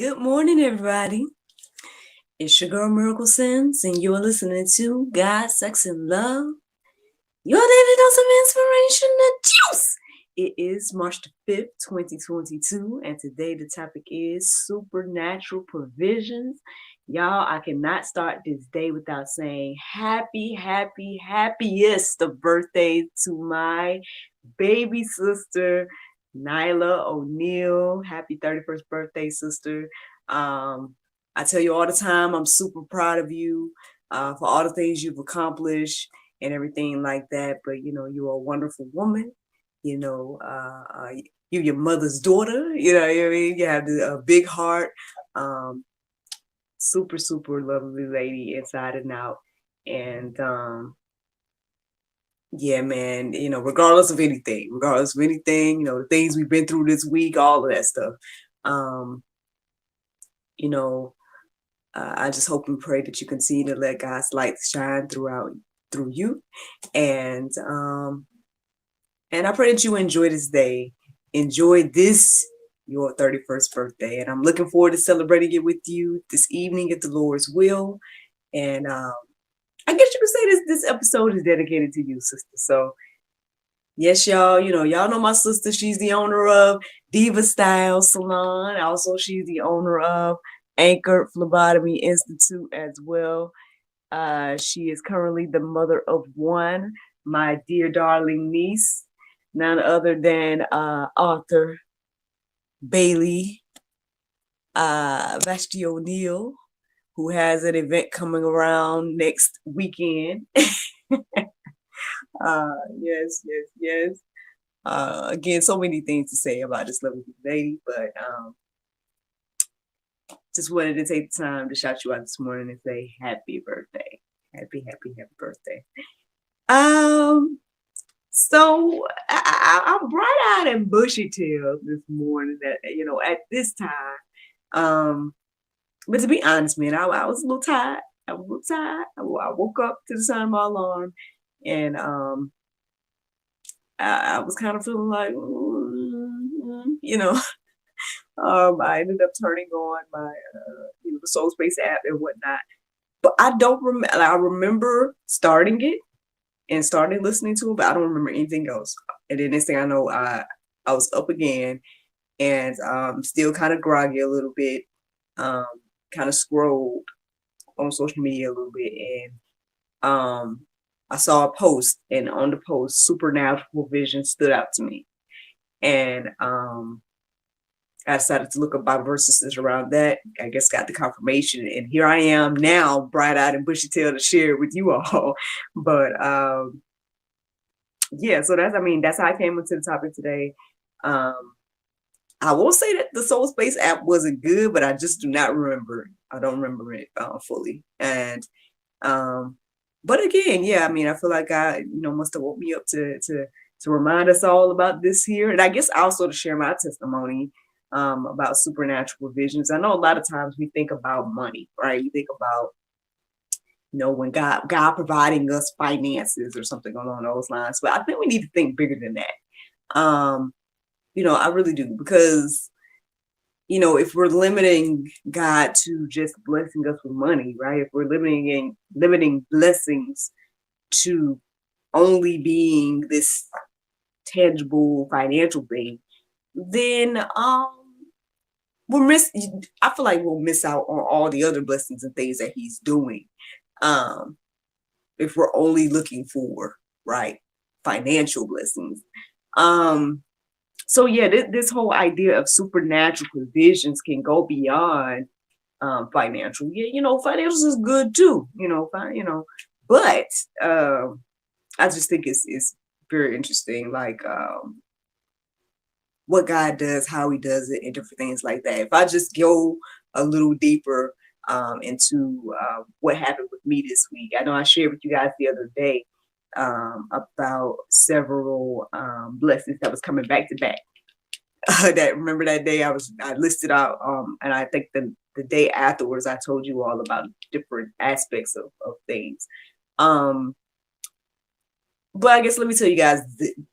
Good morning, everybody. It's your girl Miracle Sims, and you're listening to God, Sex, and Love. Your daily dose of inspiration, the juice. It is March the 5th, 2022, and today the topic is supernatural provisions. Y'all, I cannot start this day without saying happiest of birthday to my baby sister, Nyla O'Neal. Happy 31st birthday, sister. I tell you all the time, I'm super proud of you for all the things you've accomplished and everything like that. But, you're a wonderful woman. You're your mother's daughter. You know what I mean? You have a big heart. Super, super lovely lady inside and out. And, yeah, man, regardless of anything, the things we've been through this week, all of that stuff. I just hope and pray that you continue to let God's light shine through you. And I pray that you enjoy this day. Enjoy your 31st birthday. And I'm looking forward to celebrating it with you this evening if the Lord's will. And I guess you could say this episode is dedicated to you, sister. So yes, y'all, y'all know my sister. She's the owner of Diva Style Salon. Also, she's the owner of Anchored Phlebotomy Institute as well. She is currently the mother of one, my dear darling niece, none other than author Bailey Vashti O'Neal, who has an event coming around next weekend. Yes. Again, so many things to say about this lovely lady, but just wanted to take the time to shout you out this morning and say happy birthday. Happy birthday. So I'm bright-eyed and bushy-tailed this morning at this time. But to be honest, man, I was a little tired. I woke up to the sound of my alarm, and I was kind of feeling like, I ended up turning on my, the Soul Space app and whatnot. But I don't remember. I remember starting it and starting listening to it, but I don't remember anything else. And then next thing I know, I was up again and still kind of groggy a little bit. Kind of scrolled on social media a little bit, and I saw a post, and on the post, supernatural vision stood out to me, and I decided to look up Bible verses around that. I guess got the confirmation, and here I am now, bright-eyed and bushy-tailed, to share it with you all. But yeah, so that's how I came into the topic today. I will say that the Soul Space app wasn't good, but I just do not remember it. I don't remember it fully. And but again, yeah, I feel like God, must have woke me up to remind us all about this here, and I guess also to share my testimony about supernatural visions. I know a lot of times we think about money, right? We think about, when God providing us finances or something along those lines. But I think we need to think bigger than that. I really do, because, if we're limiting God to just blessing us with money, right? If we're limiting blessings to only being this tangible financial thing, then I feel like we'll miss out on all the other blessings and things that He's doing. If we're only looking for, right, financial blessings. So yeah, this whole idea of supernatural provisions can go beyond financial. Yeah, financials is good too. But I just think it's very interesting, like what God does, how He does it, and different things like that. If I just go a little deeper into what happened with me this week, I know I shared with you guys the other day about several blessings that was coming back to back. Remember that day I listed out, and I think the day afterwards I told you all about different aspects of things. But I guess let me tell you guys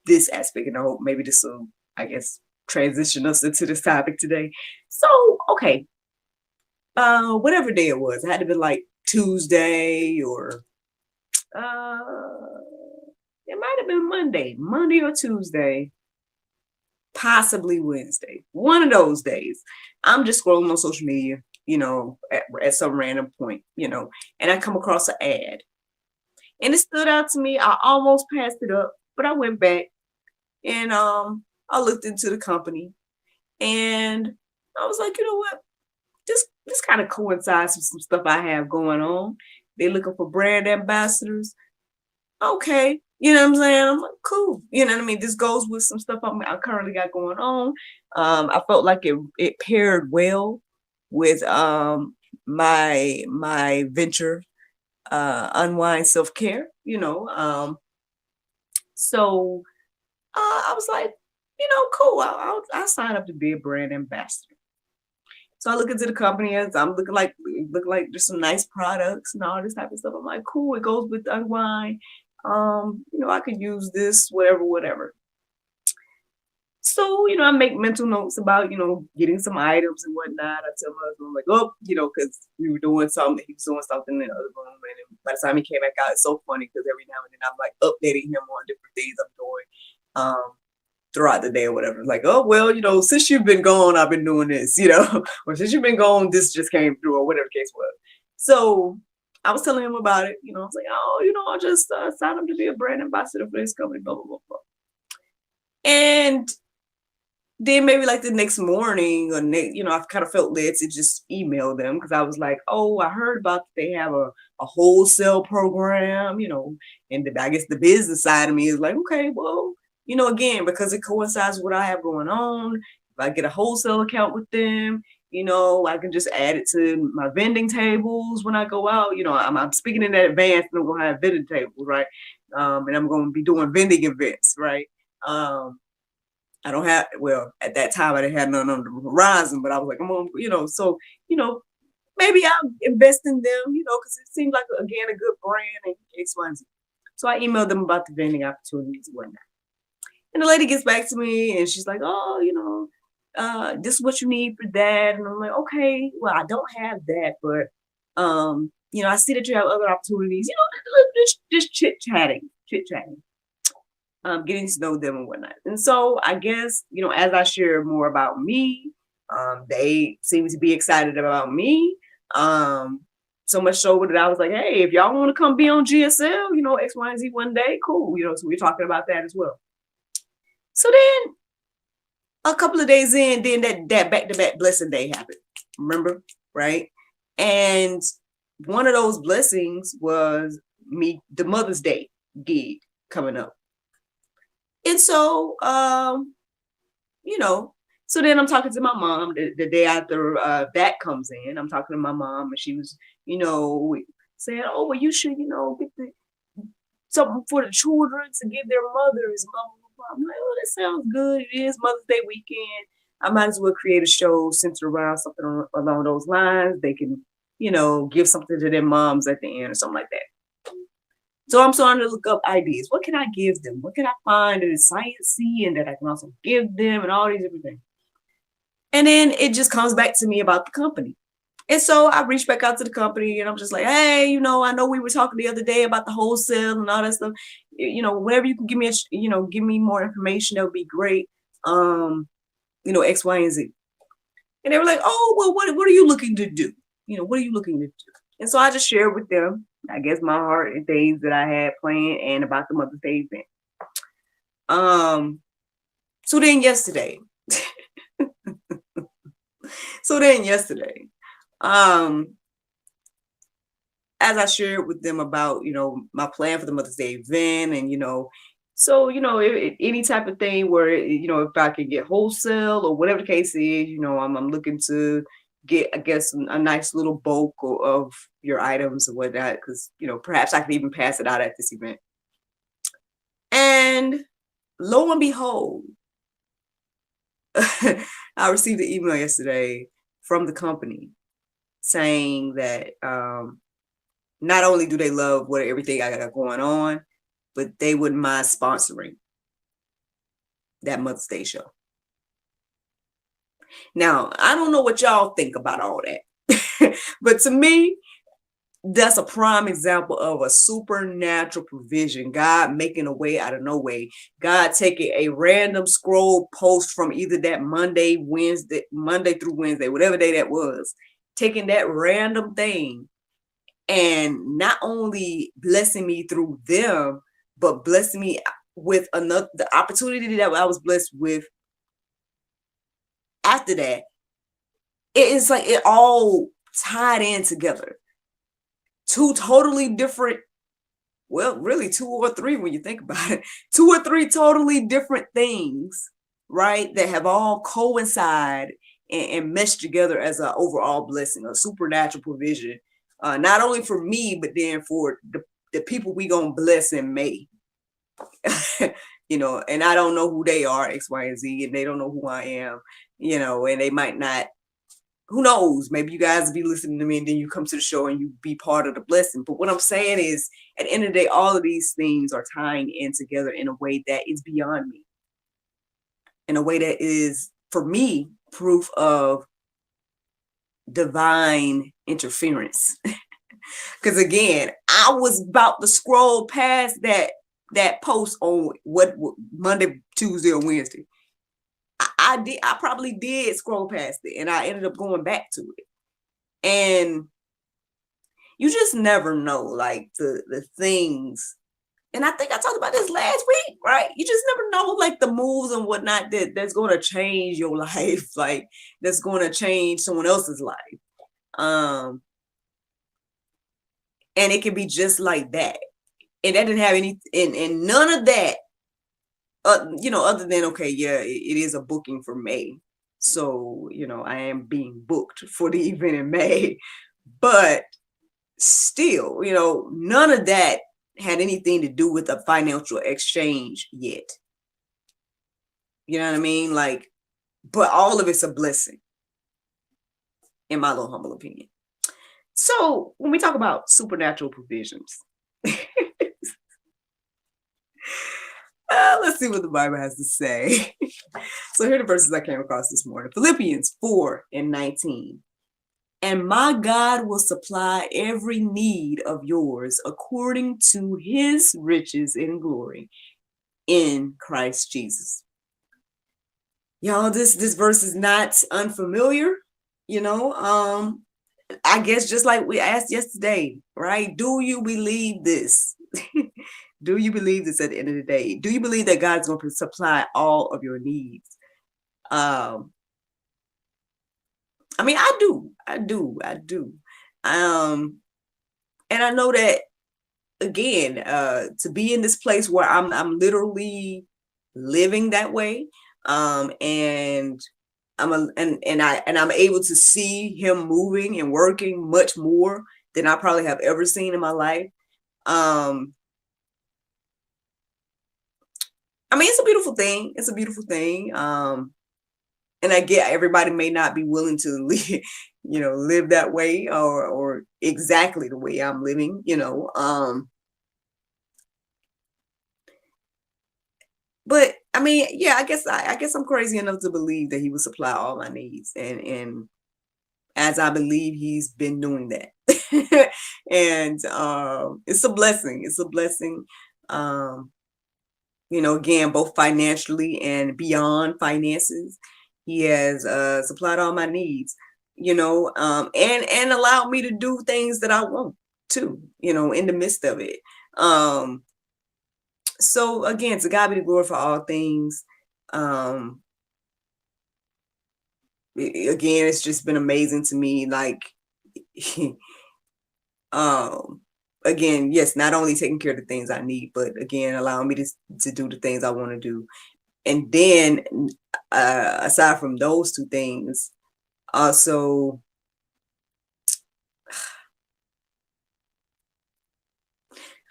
this aspect, and I hope maybe this will, I guess, transition us into this topic today. So, okay, whatever day it was. It had to be like Tuesday or it might have been Monday or Tuesday, possibly Wednesday. One of those days. I'm just scrolling on social media, at some random point, and I come across an ad. And it stood out to me. I almost passed it up, but I went back and I looked into the company and I was like, you know what? This kind of coincides with some stuff I have going on. They're looking for brand ambassadors. Okay. You know what I'm saying? I'm like, cool. You know what I mean? This goes with some stuff I currently got going on. I felt like it paired well with my venture, unwind self-care, so I was like, cool. I'll sign up to be a brand ambassador. So I look into the company as I'm looking like there's some nice products and all this type of stuff. I'm like, cool. It goes with unwind. I could use this, whatever. So, I make mental notes about, getting some items and whatnot. I tell my husband, I'm like, oh, because we were doing something, he was doing something in the other room. And by the time he came back out, it's so funny because every now and then I'm like updating him on different things I'm doing throughout the day or whatever. Like, oh, well, since you've been gone, I've been doing this, or since you've been gone, this just came through or whatever the case was. So I was telling him about it. I was like, oh, I just signed up to be a brand ambassador for this company, blah, blah, blah, blah. And then maybe like the next morning or I kind of felt led to just email them because I was like, oh, I heard about they have a wholesale program, and I guess the business side of me is like, okay, well, again, because it coincides with what I have going on. If I get a wholesale account with them, I can just add it to my vending tables when I go out. I'm speaking in advance and I'm going to have vending tables, right? And I'm going to be doing vending events, right? I don't have, well, at that time I didn't have none on the horizon, but I was like, I'm on, so, maybe I'll invest in them, because it seemed like, again, a good brand and X, Y, and Z. So I emailed them about the vending opportunities and whatnot. And the lady gets back to me and she's like, oh, this is what you need for that. And I'm like, okay, well, I don't have that, but, I see that you have other opportunities, just chit-chatting. Getting to know them and whatnot. And so I guess, as I share more about me, they seem to be excited about me. So much so that I was like, hey, if y'all want to come be on GSL, X, Y, and Z one day, cool. So we're talking about that as well. So then a couple of days in, then that back-to-back blessing day happened. Remember? Right? And one of those blessings was the Mother's Day gig coming up. And so, so then I'm talking to my mom the day after that comes in. I'm talking to my mom and she was, saying, oh, well, you should, get something for the children to give their mothers. I'm like, oh, that sounds good. It is Mother's Day weekend. I might as well create a show centered around something along those lines. They can, give something to their moms at the end or something like that. So I'm starting to look up ideas. What can I give them? What can I find that is sciencey and that I can also give them and all these different things? And then it just comes back to me about the company. And so I reached back out to the company and I'm just like, hey, I know we were talking the other day about the wholesale and all that stuff. Whatever you can give me, give me more information, that would be great. X, Y, and Z. And they were like, oh, well, what are you looking to do? What are you looking to do? And so I just shared with them, I guess, my heart and things that I had planned and about the Mother's Day event. So then yesterday, as I shared with them about, my plan for the Mother's Day event and, so, any type of thing where, if I can get wholesale or whatever the case is, I'm looking to get, I guess, a nice little bulk of your items and whatnot, because, perhaps I could even pass it out at this event. And lo and behold, I received an email yesterday from the company saying that not only do they love everything I got going on, but they wouldn't mind sponsoring that Mother's Day show. Now, I don't know what y'all think about all that. But to me, that's a prime example of a supernatural provision. God making a way out of no way. God taking a random scroll post from either that Monday through Wednesday, whatever day that was, taking that random thing and not only blessing me through them, but blessing me with the opportunity that I was blessed with after that. It is like it all tied in together. Two totally different, well, really two or three when you think about it, two or three totally different things, right? That have all coincide and meshed together as an overall blessing, a supernatural provision, not only for me, but then for the people we gonna bless in May. And I don't know who they are, X, Y, and Z, and they don't know who I am, and they might not. Who knows? Maybe you guys will be listening to me and then you come to the show and you be part of the blessing. But what I'm saying is, at the end of the day, all of these things are tying in together in a way that is beyond me, in a way that is, for me, proof of divine interference. Because again, I was about to scroll past that post on what Monday, Tuesday, or Wednesday. I probably did scroll past it, and I ended up going back to it. And you just never know, like the things. And I think I talked about this last week, right? You just never know, like the moves and whatnot that's going to change your life, like that's going to change someone else's life. And it can be just like that. And that didn't have any, and none of that. Other than, okay, yeah, it is a booking for May. So, I am being booked for the event in May. But still, none of that had anything to do with a financial exchange yet. You know what I mean? Like, but all of it's a blessing, in my little humble opinion. So when we talk about supernatural provisions, let's see what the Bible has to say. So here are the verses I came across this morning. Philippians 4:19. And my God will supply every need of yours according to his riches in glory in Christ Jesus. Y'all, this verse is not unfamiliar. I guess just like we asked yesterday, right? Do you believe this? Do you believe this at the end of the day? Do you believe that God's going to supply all of your needs? I mean, I do. And I know that, again, to be in this place where I'm literally living that way, and I'm able to see him moving and working much more than I probably have ever seen in my life. I mean, it's a beautiful thing. It's a beautiful thing. And I get everybody may not be willing to live that way or exactly the way I'm living, But I mean, yeah, I guess I'm crazy enough to believe that he will supply all my needs, and as I believe he's been doing that, and it's a blessing. It's a blessing. Again, both financially and beyond finances. He has supplied all my needs, and allowed me to do things that I want to, in the midst of it. So again, to God be the glory for all things. Again, it's just been amazing to me. Like, again, yes, not only taking care of the things I need, but again, allowing me to do the things I want to do. And then, aside from those two things, also,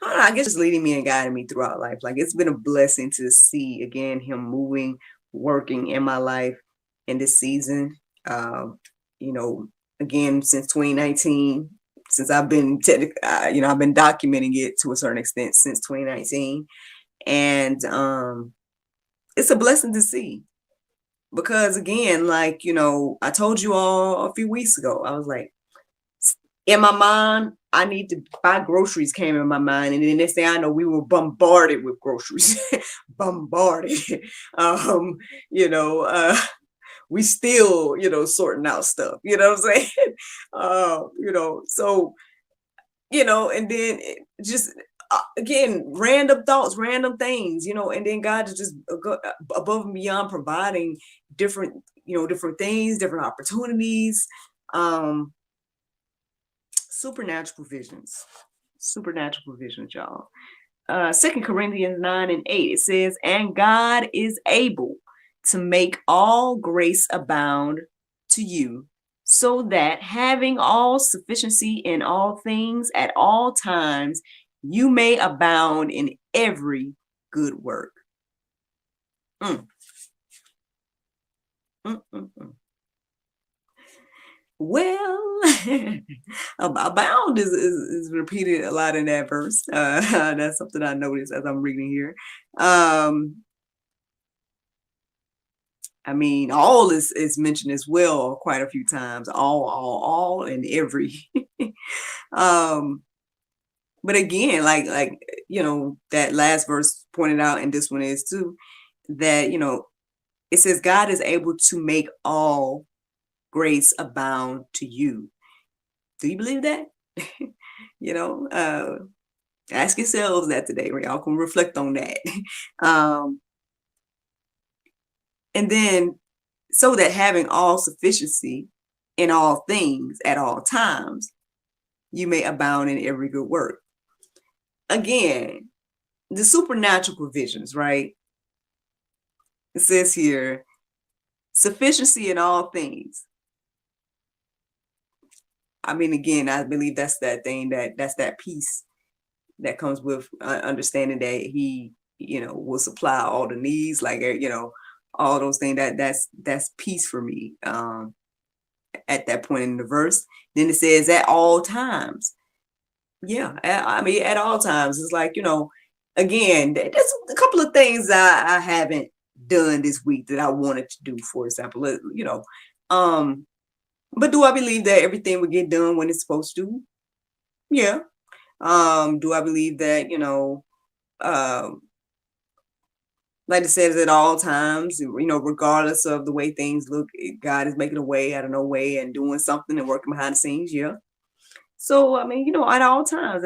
I guess just leading me and guiding me throughout life. Like, it's been a blessing to see, again, him moving, working in my life in this season. Again, since 2019, since I've been I've been documenting it to a certain extent since 2019. And it's a blessing to see. Because again, like, I told you all a few weeks ago, I was like, in my mind, I need to buy groceries came in my mind. And then next thing I know, we were bombarded with groceries. Bombarded. Um, you know, we still, sorting out stuff. You know what I'm saying? So, and then just again, random thoughts, random things, and then God is just above and beyond providing different, different things, different opportunities. Supernatural provisions, y'all. 2 Corinthians 9:8, it says, and God is able to make all grace abound to you, so that having all sufficiency in all things at all times, you may abound in every good work. Mm. Mm, mm, mm. Well, abound is repeated a lot in that verse. That's something I noticed as I'm reading here. I mean, all is mentioned as well quite a few times. All, and every. But again, like that last verse pointed out, and this one is too, that it says God is able to make all grace abound to you. Do you believe that? Ask yourselves that today, where y'all can reflect on that. And then, so that having all sufficiency in all things at all times, you may abound in every good work. Again, the supernatural provisions, right? It says here, sufficiency in all things. I mean, again, I believe that's that thing, that's that peace that comes with understanding that he, will supply all the needs, like, all those things. That's peace for me. At that point in the verse, then it says at all times. Yeah, I mean, at all times. It's like, again, there's a couple of things I haven't done this week that I wanted to do, for example, but do I believe that everything will get done when it's supposed to? Yeah. Do I believe that, like it says, at all times, regardless of the way things look, God is making a way out of no way and doing something and working behind the scenes? Yeah. So, I mean, at all times,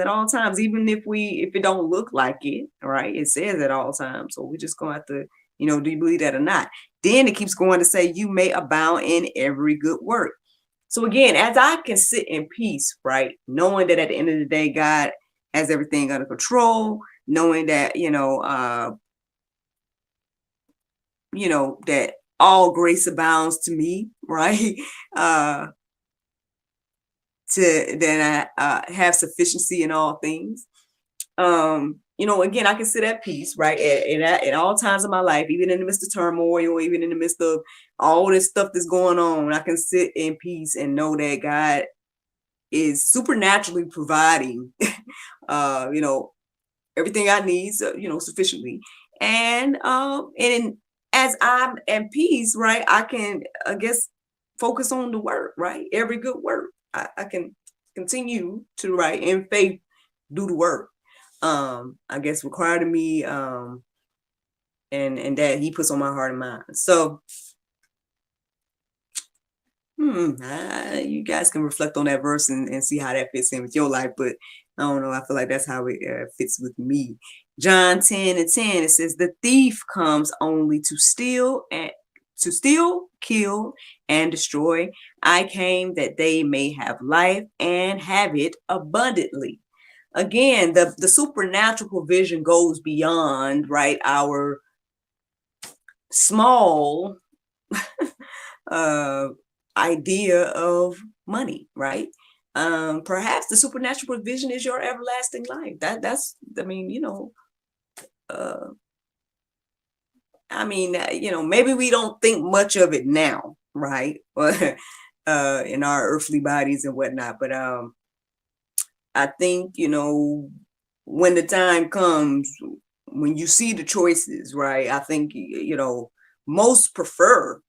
even if it don't look like it, right? It says at all times. So we just gonna have to, do you believe that or not? Then it keeps going to say, you may abound in every good work. So again, as I can sit in peace, right? Knowing that at the end of the day, God has everything under control, knowing that, that all grace abounds to me, right? To then I have sufficiency in all things. Again, I can sit at peace, right? At all times of my life, even in the midst of turmoil, even in the midst of all this stuff that's going on, I can sit in peace and know that God is supernaturally providing, everything I need, sufficiently. And as I'm at peace, right, I can, I guess, focus on the work, right? Every good work. I can continue to, right, in faith, do the work. I guess required of me, and that he puts on my heart and mind. So, you guys can reflect on that verse and see how that fits in with your life. But I don't know. I feel like that's how it fits with me. John 10:10, it says, the thief comes only to steal, kill, and destroy. I came that they may have life and have it abundantly. Again, the supernatural provision goes beyond, right, our small idea of money, right? Perhaps the supernatural provision is your everlasting life. That's, I mean, maybe we don't think much of it now, right? In our earthly bodies and whatnot. But I think, when the time comes, when you see the choices, right? I think, most prefer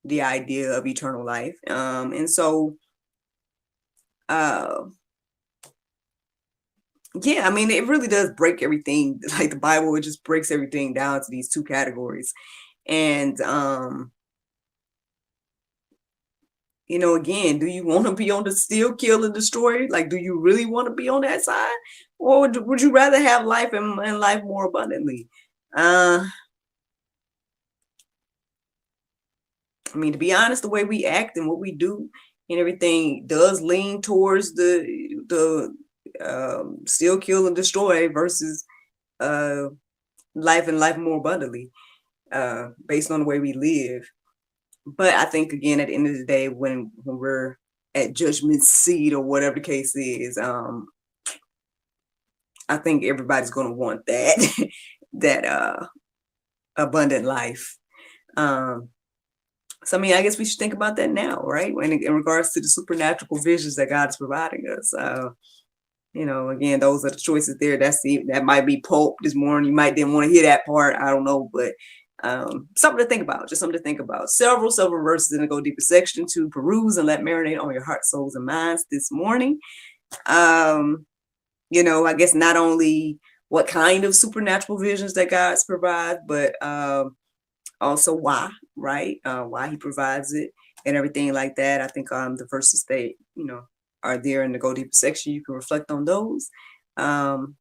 the idea of eternal life. And so uh, yeah, I mean, it really does break everything. Like the Bible, it just breaks everything down to these two categories. And, again, do you want to be on the steal, kill, and destroy? Like, do you really want to be on that side? Or would you rather have life and life more abundantly? I mean, to be honest, the way we act and what we do and everything does lean towards the steal, kill, and destroy versus uh, life and life more abundantly, based on the way we live. But I think again, at the end of the day, when we're at judgment seat or whatever the case is, I think everybody's going to want that that abundant life. So I mean, I guess we should think about that now, right? In regards to the supernatural provisions that God is providing us. Again, those are the choices there. That might be pulp this morning. You might didn't want to hear that part. I don't know, but something to think about. Just something to think about. Several verses in the Go Deeper section to peruse and let marinate on your heart, souls, and minds this morning. I guess not only what kind of supernatural visions that God's provide, but also why, right? Why He provides it and everything like that. I think the verses they are there in the Go Deeper section. You can reflect on those. Again,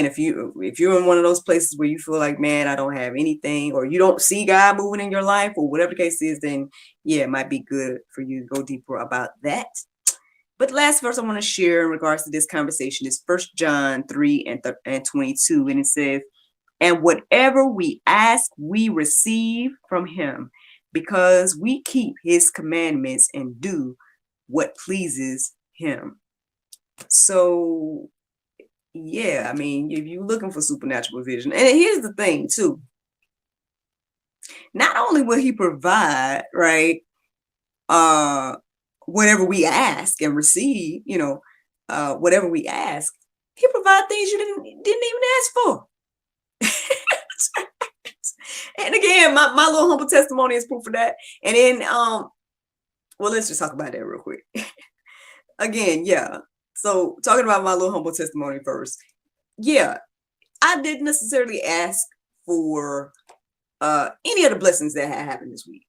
if you're in one of those places where you feel like, man, I don't have anything, or you don't see God moving in your life, or whatever the case is, then yeah, it might be good for you to go deeper about that. But the last verse I want to share in regards to this conversation is 1 John 3 and 22, and it says, "And whatever we ask, we receive from Him, because we keep His commandments and do what pleases Him." So yeah, I mean, if you're looking for supernatural provision, and here's the thing too, not only will He provide, right, whatever we ask and receive, whatever we ask, He provide things you didn't even ask for. And again, my little humble testimony is proof of that. And then well, let's just talk about that real quick. Again, yeah. So talking about my little humble testimony first. Yeah, I didn't necessarily ask for any of the blessings that had happened this week.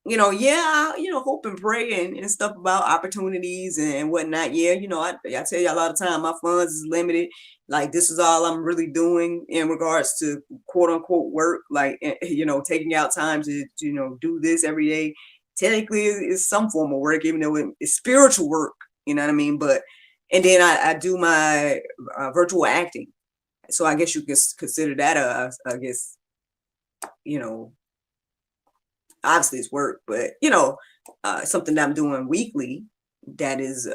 Hope and pray and stuff about opportunities and whatnot. Yeah, I tell you a lot of time, my funds is limited. Like, this is all I'm really doing in regards to quote unquote work, like, taking out time to, do this every day. Technically it's some form of work, even though it's spiritual work, you know what I mean? And then I do my virtual acting. So I guess you could consider that I guess, obviously it's work, but something that I'm doing weekly that is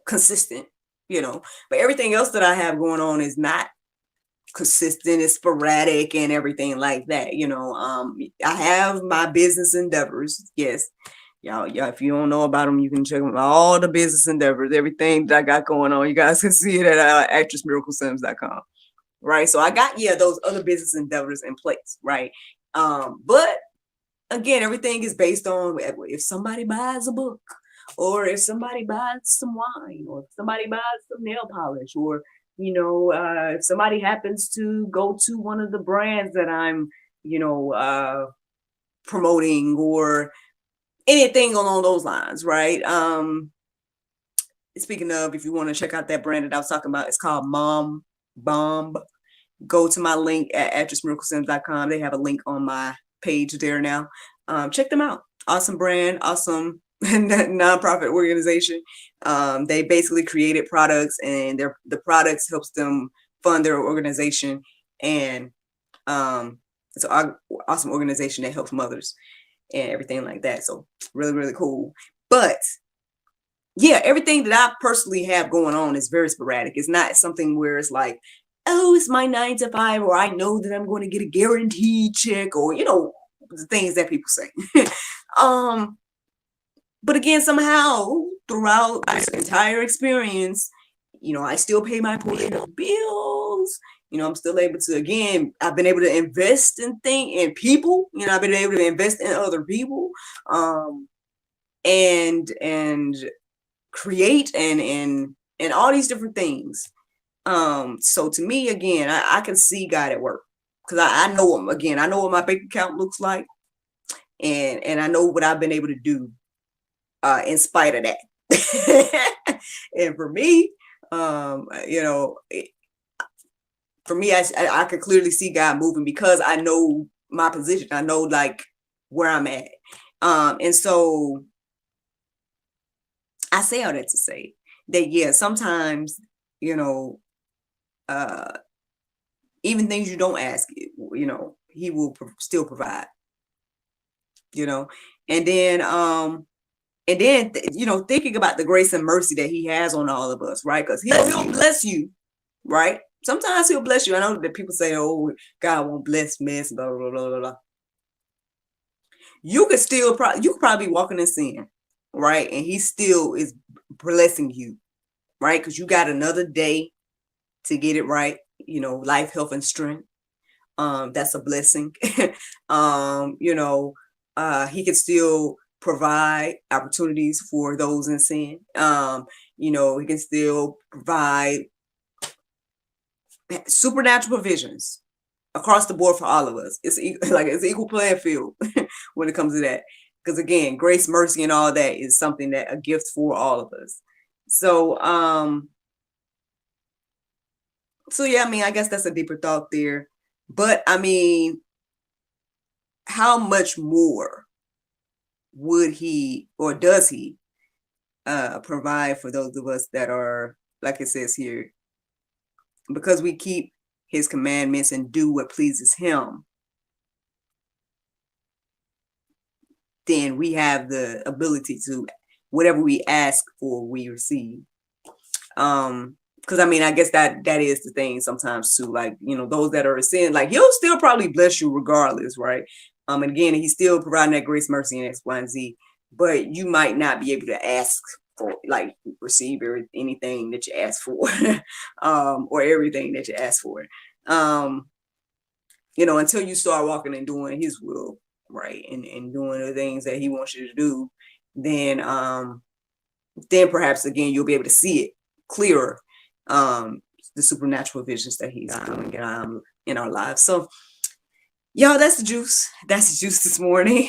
consistent, but everything else that I have going on is not consistent, it's sporadic and everything like that. I have my business endeavors. Yes, y'all, if you don't know about them, you can check them out. All the business endeavors, everything that I got going on, you guys can see it at actressmiraclesims.com. Right. So I got, those other business endeavors in place. Right. But again, everything is based on if somebody buys a book, or if somebody buys some wine, or if somebody buys some nail polish, or, if somebody happens to go to one of the brands that I'm, promoting, or anything along those lines. Right. Speaking of, if you want to check out that brand that I was talking about, it's called Mom Bomb. Go to my link at actressmiraclesims.com. They have a link on my page there now. Check them out. Awesome brand, awesome nonprofit organization. They basically created products, and the products helps them fund their organization. And it's an awesome organization that helps mothers and everything like that. So really, really cool. But yeah, everything that I personally have going on is very sporadic. It's not something where it's like, oh, it's my 9 to 5, or I know that I'm going to get a guaranteed check, or, the things that people say. But again, somehow throughout this entire experience, I still pay my portion of bills. I'm still able to, again, I've been able to invest in people. I've been able to invest in other people. and create and all these different things. So to me, again, I can see God at work, because I know him. Again, I know what my bank account looks like, and I know what I've been able to do in spite of that. And for me, for me, I can clearly see God moving, because I know my position. I know like where I'm at. And so I say all that to say that, yeah, sometimes, even things you don't ask, he will still provide, and then, thinking about the grace and mercy that he has on all of us, right? Because he'll bless you, right? Sometimes he'll bless you. I know that people say, oh, God won't bless mess, blah, blah, blah, blah, blah. You could probably be walking in sin, right? And he still is blessing you, right? Because you got another day to get it right, life, health, and strength. That's a blessing. He can still provide opportunities for those in sin. He can still provide supernatural provisions across the board for all of us. It's it's equal playing field when it comes to that. Because again, grace, mercy, and all that is something that a gift for all of us. So, yeah, I guess that's a deeper thought there. But how much more would he, or does he, provide for those of us that are, like it says here, because we keep his commandments and do what pleases him, then we have the ability to, whatever we ask for, we receive. Because I guess that is the thing sometimes too, like, those that are in sin, like, he'll still probably bless you regardless, right? And again, he's still providing that grace, mercy, and X, Y, and Z, but you might not be able to ask for, like, receive anything that you ask for, or everything that you ask for, until you start walking and doing his will, right, and doing the things that he wants you to do, then perhaps again you'll be able to see it clearer, the supernatural visions that he's doing in our lives. So, y'all, that's the juice. That's the juice this morning.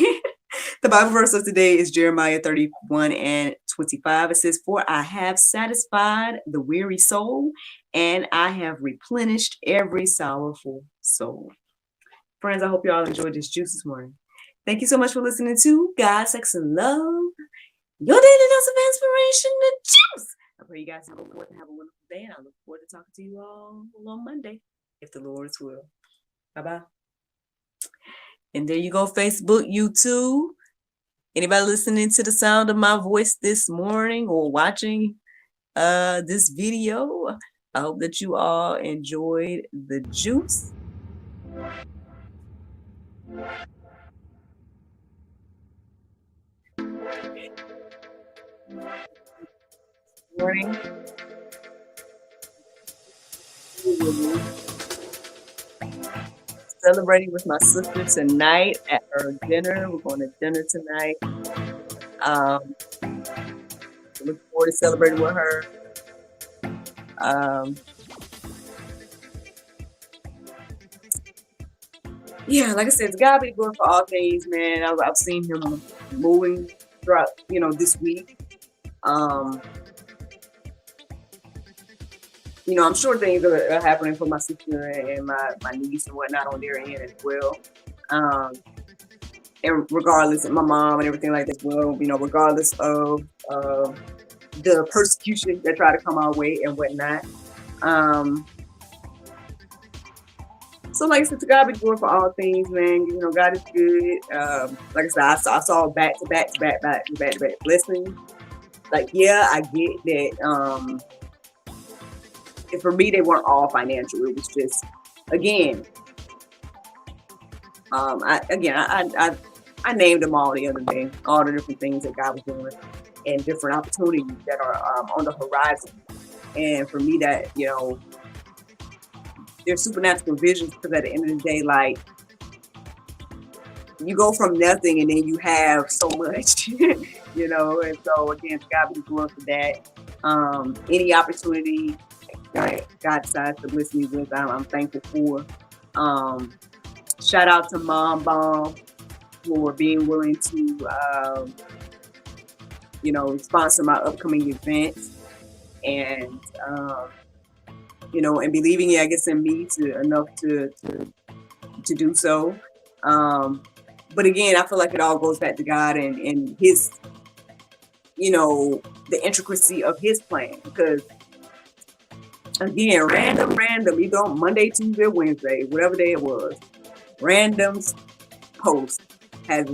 The Bible verse of today is Jeremiah 31:25. It says, "For I have satisfied the weary soul, and I have replenished every sorrowful soul." Friends, I hope y'all enjoyed this juice this morning. Thank you so much for listening to God, Sex, and Love, your daily dose of inspiration, the juice. I pray you guys have a wonderful day, and I look forward to talking to you all on Monday, if the Lord's will. Bye-bye. And there you go, Facebook, YouTube. Anybody listening to the sound of my voice this morning or watching this video, I hope that you all enjoyed the juice. Morning. Celebrating with my sister tonight at her dinner. We're going to dinner tonight. Look forward to celebrating with her. Yeah, like I said, it's God be glory for all things, man. I've seen him moving throughout, this week. I'm sure things are happening for my sister and my niece and whatnot on their end as well. And regardless of my mom and everything like that as well, regardless of the persecution that try to come our way and whatnot. So like I said, to God be glory for all things, man. God is good. Like I said, I saw back to back blessings. Like, yeah, I get that. And for me, they weren't all financial. It was just, again, I named them all the other day, all the different things that God was doing and different opportunities that are on the horizon. And for me, that, there's supernatural visions, because at the end of the day, like, you go from nothing and then you have so much, you know. And so again, God be glory for that. Any opportunity God decides to bless me with, I'm thankful for. Shout out to Mom Bomb for being willing to, you know, sponsor my upcoming events, and you know, and believing, I guess, in me to enough to do so. But again, I feel like it all goes back to God and His, you know, the intricacy of His plan. Because again, random, you know, Monday, Tuesday, Wednesday, whatever day it was, random post has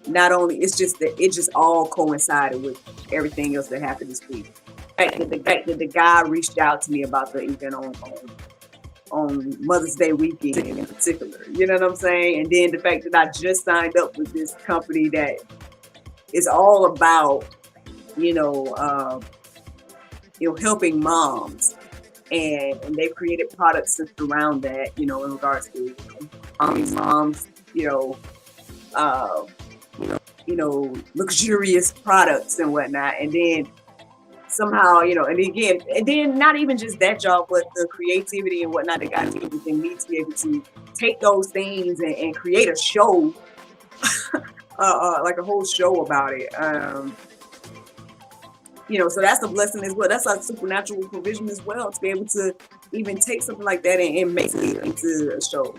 not only, it's just that it just all coincided with everything else that happened this week. The fact that the guy reached out to me about the event on Mother's Day weekend in particular, you know what I'm saying? And then the fact that I just signed up with this company that is all about, you know, helping moms, and they've created products centered around that, you know, in regards to moms, you know, luxurious products and whatnot, and then somehow, you know, and again, and then not even just that job, but the creativity and whatnot that got me within me to be able to take those things and create a show, like a whole show about it. You know, so that's a blessing as well. That's a supernatural provision as well, to be able to even take something like that and make it into a show.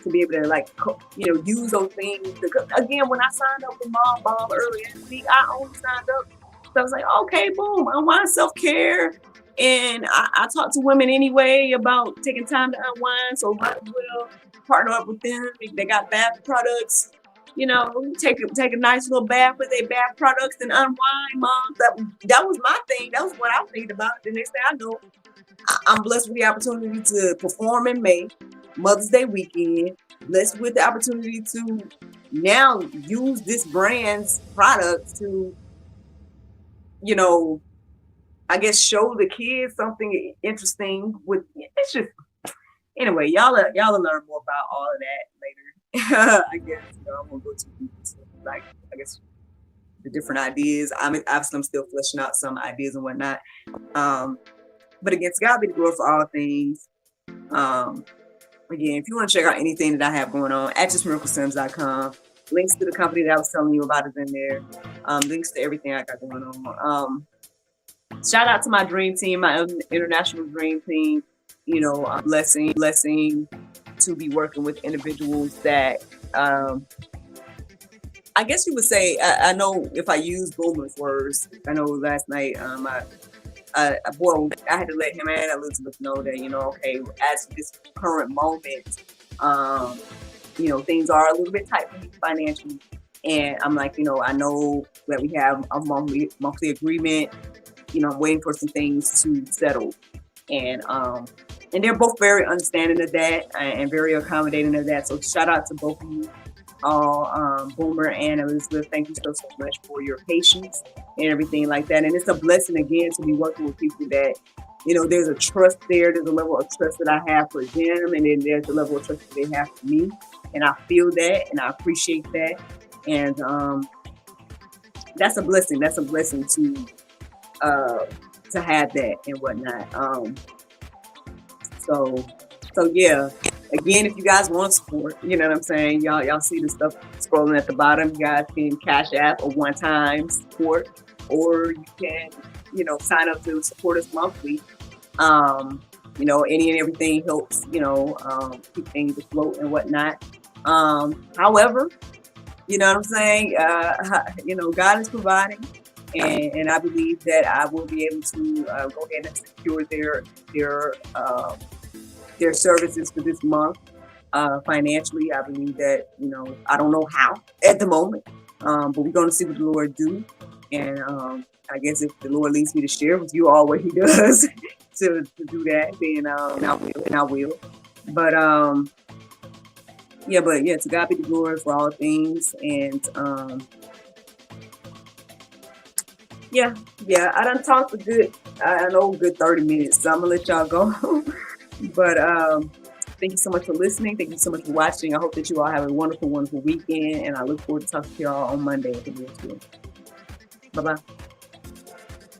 To be able to, like, you know, use those things. Because again, when I signed up with Mom Bomb earlier this week, I only signed up. So I was like, okay, boom, I want self-care. And I talk to women anyway about taking time to unwind. So might as well partner up with them. They got bath products. You know, take a nice little bath with their bath products and unwind, Mom. That was my thing. That was what I was thinking about. The next thing I know, I'm blessed with the opportunity to perform in May, Mother's Day weekend. Blessed with the opportunity to now use this brand's products to, you know, I guess show the kids something interesting. With it's just, anyway, y'all will learn more about all of that later. I guess, you know, I'm gonna go too deep into, like, I guess, the different ideas. I'm still fleshing out some ideas and whatnot. But again, God be the glory for all things. Again, if you want to check out anything that I have going on, actressmiraclesims.com. Links to the company that I was telling you about is in there. Links to everything I got going on. Shout out to my dream team, my international dream team. You know, blessing to be working with individuals that, I guess you would say, I know if I use Boomer's words, I know last night, I had to let him and Elizabeth know that, you know, okay, as this current moment, you know, things are a little bit tight for me financially. And I'm like, you know, I know that we have a monthly agreement. You know, I'm waiting for some things to settle. And they're both very understanding of that and very accommodating of that. So shout out to both of you all, Boomer and Elizabeth. Thank you so much for your patience and everything like that. And it's a blessing again to be working with people that, you know, there's a trust there. There's a level of trust that I have for them, and then there's a level of trust that they have for me. And I feel that, and I appreciate that. And that's a blessing. That's a blessing to have that and whatnot. So yeah. Again, if you guys want support, you know what I'm saying? Y'all see the stuff scrolling at the bottom. You guys can Cash App a one-time support, or you can, you know, sign up to support us monthly. You know, any and everything helps, you know, keep things afloat and whatnot. However, you know what I'm saying? You know, God is providing, and I believe that I will be able to go ahead and secure their services for this month financially. I believe that, you know, I don't know how at the moment, but we're going to see what the Lord do. And I guess if the Lord leads me to share with you all what He does to do that, then I will. But yeah, to God be the glory for all things. And yeah, I done talked a good 30 minutes, so I'm gonna let y'all go. But Thank you so much for listening. Thank you so much for watching. I hope that you all have a wonderful, wonderful weekend. And I look forward to talking to you all on Monday at the Bye-bye.